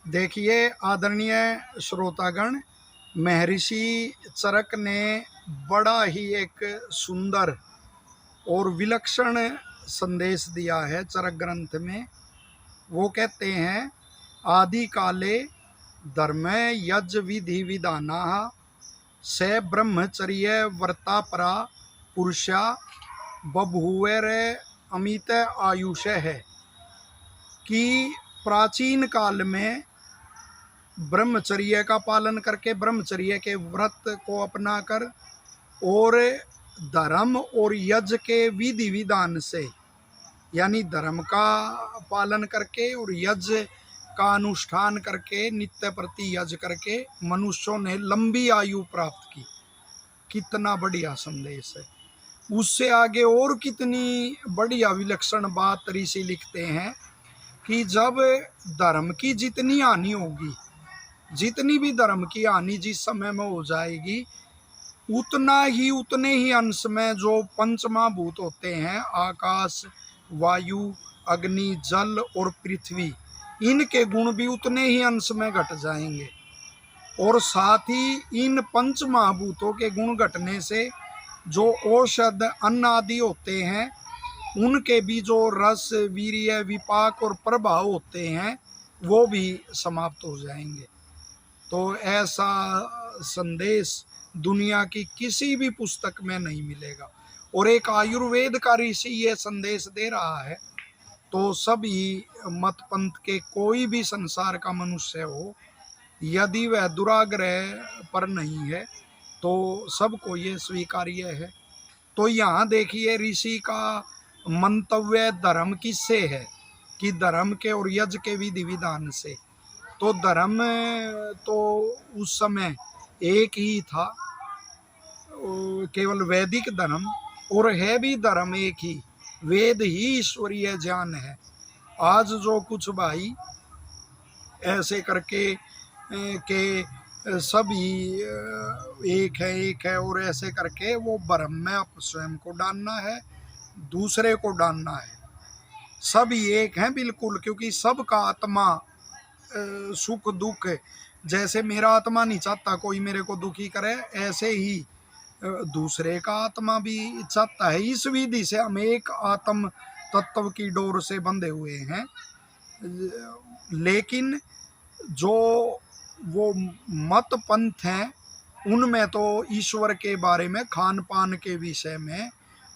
देखिए आदरणीय श्रोतागण, महर्षि चरक ने बड़ा ही एक सुंदर और विलक्षण संदेश दिया है चरक ग्रंथ में। वो कहते हैं, आदि काले धर्म यज विधि विधाना स ब्रह्मचर्य व्रता परा पुरुषा बभूवर अमित आयुष है। कि प्राचीन काल में ब्रह्मचर्य का पालन करके, ब्रह्मचर्य के व्रत को अपनाकर और धर्म और यज्ञ के विधि विधान से, यानी धर्म का पालन करके और यज्ञ का अनुष्ठान करके, नित्य प्रति यज्ञ करके मनुष्यों ने लंबी आयु प्राप्त की। कितना बढ़िया संदेश है। उससे आगे और कितनी बढ़िया विलक्षण बात ऋषि लिखते हैं कि जब धर्म की जितनी हानि होगी, जितनी भी धर्म की हानि जिस समय में हो जाएगी, उतने ही अंश में जो पंचमहाभूत होते हैं, आकाश, वायु, अग्नि, जल और पृथ्वी, इनके गुण भी उतने ही अंश में घट जाएंगे। और साथ ही इन पंच महाभूतों के गुण घटने से जो औषध, अन्न आदि होते हैं, उनके भी जो रस, वीर्य, विपाक और प्रभाव होते हैं, वो भी समाप्त हो जाएंगे। तो ऐसा संदेश दुनिया की किसी भी पुस्तक में नहीं मिलेगा। और एक आयुर्वेद का ऋषि ये संदेश दे रहा है, तो सभी मत पंथ के कोई भी संसार का मनुष्य हो, यदि वह दुराग्रह पर नहीं है तो सबको ये स्वीकार्य है। तो यहाँ देखिए ऋषि का मंतव्य धर्म किससे है कि धर्म के और यज्ञ के विधि विधान से। तो धर्म तो उस समय एक ही था, केवल वैदिक धर्म, और है भी धर्म एक ही, वेद ही ईश्वरीय ज्ञान है। आज जो कुछ भाई ऐसे करके के सभी एक है और ऐसे करके वो भ्रम में आप स्वयं को डालना है, दूसरे को डालना है। सभी एक हैं बिल्कुल, क्योंकि सबका आत्मा सुख दुख, जैसे मेरा आत्मा नहीं चाहता कोई मेरे को दुखी करे, ऐसे ही दूसरे का आत्मा भी चाहता है। इस विधि से हम एक आत्म तत्व की डोर से बंधे हुए हैं। लेकिन जो वो मत पंथ हैं, उनमें तो ईश्वर के बारे में, खान पान के विषय में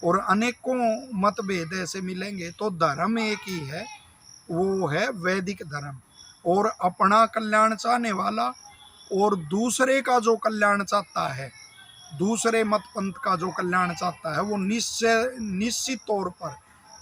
और अनेकों मतभेद ऐसे मिलेंगे। तो धर्म एक ही है, वो है वैदिक धर्म। और अपना कल्याण चाहने वाला और दूसरे का जो कल्याण चाहता है, दूसरे मत पंथ का जो कल्याण चाहता है, वो निश्चित तौर पर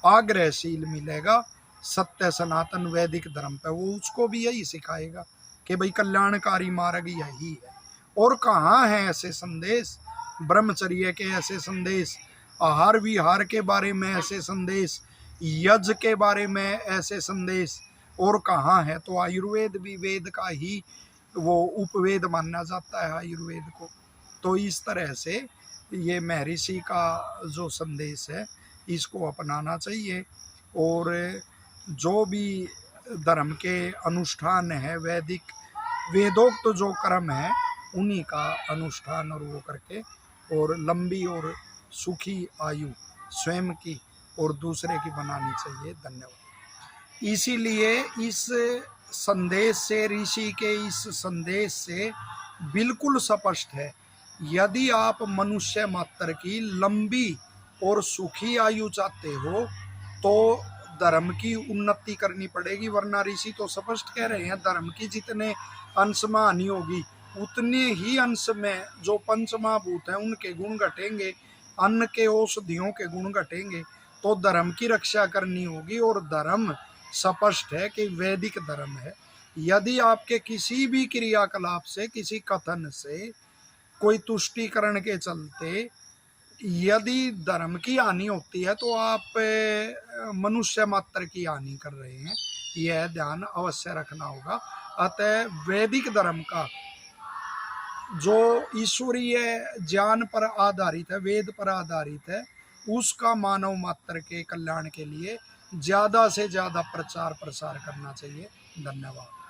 आग्रहशील मिलेगा सत्य सनातन वैदिक धर्म पे। वो उसको भी यही सिखाएगा कि भाई कल्याणकारी मार्ग यही है। और कहाँ है ऐसे संदेश, ब्रह्मचर्य के ऐसे संदेश, आहार विहार के बारे में ऐसे संदेश, यज्ञ के बारे में ऐसे संदेश, और कहाँ है। तो आयुर्वेद भी वेद का ही वो उपवेद माना जाता है आयुर्वेद को। तो इस तरह से ये महर्षि का जो संदेश है, इसको अपनाना चाहिए। और जो भी धर्म के अनुष्ठान है, वैदिक वेदोक्त जो कर्म है, उन्हीं का अनुष्ठान और वो करके और लंबी और सुखी आयु स्वयं की और दूसरे की बनानी चाहिए। धन्यवाद। इसीलिए इस संदेश से, ऋषि के इस संदेश से बिल्कुल स्पष्ट है, यदि आप मनुष्य मात्र की लंबी और सुखी आयु चाहते हो तो धर्म की उन्नति करनी पड़ेगी। वरना ऋषि तो स्पष्ट कह रहे हैं, धर्म की जितने अंश में हानि होगी, उतने ही अंश में जो पंचमहाभूत हैं उनके गुण घटेंगे, अन्न के औषधियों के गुण घटेंगे। तो धर्म की रक्षा करनी होगी। और धर्म स्पष्ट है कि वैदिक धर्म है। यदि आपके किसी भी क्रियाकलाप से, किसी कथन से, कोई तुष्टिकरण के चलते यदि धर्म की हानि होती है, तो आप मनुष्य मात्र की हानि कर रहे हैं। यह ध्यान अवश्य रखना होगा। अतः वैदिक धर्म का जो ईश्वरीय ज्ञान पर आधारित है, वेद पर आधारित है, उसका मानव मात्र के कल्याण के लिए ज़्यादा से ज़्यादा प्रचार प्रसार करना चाहिए। धन्यवाद।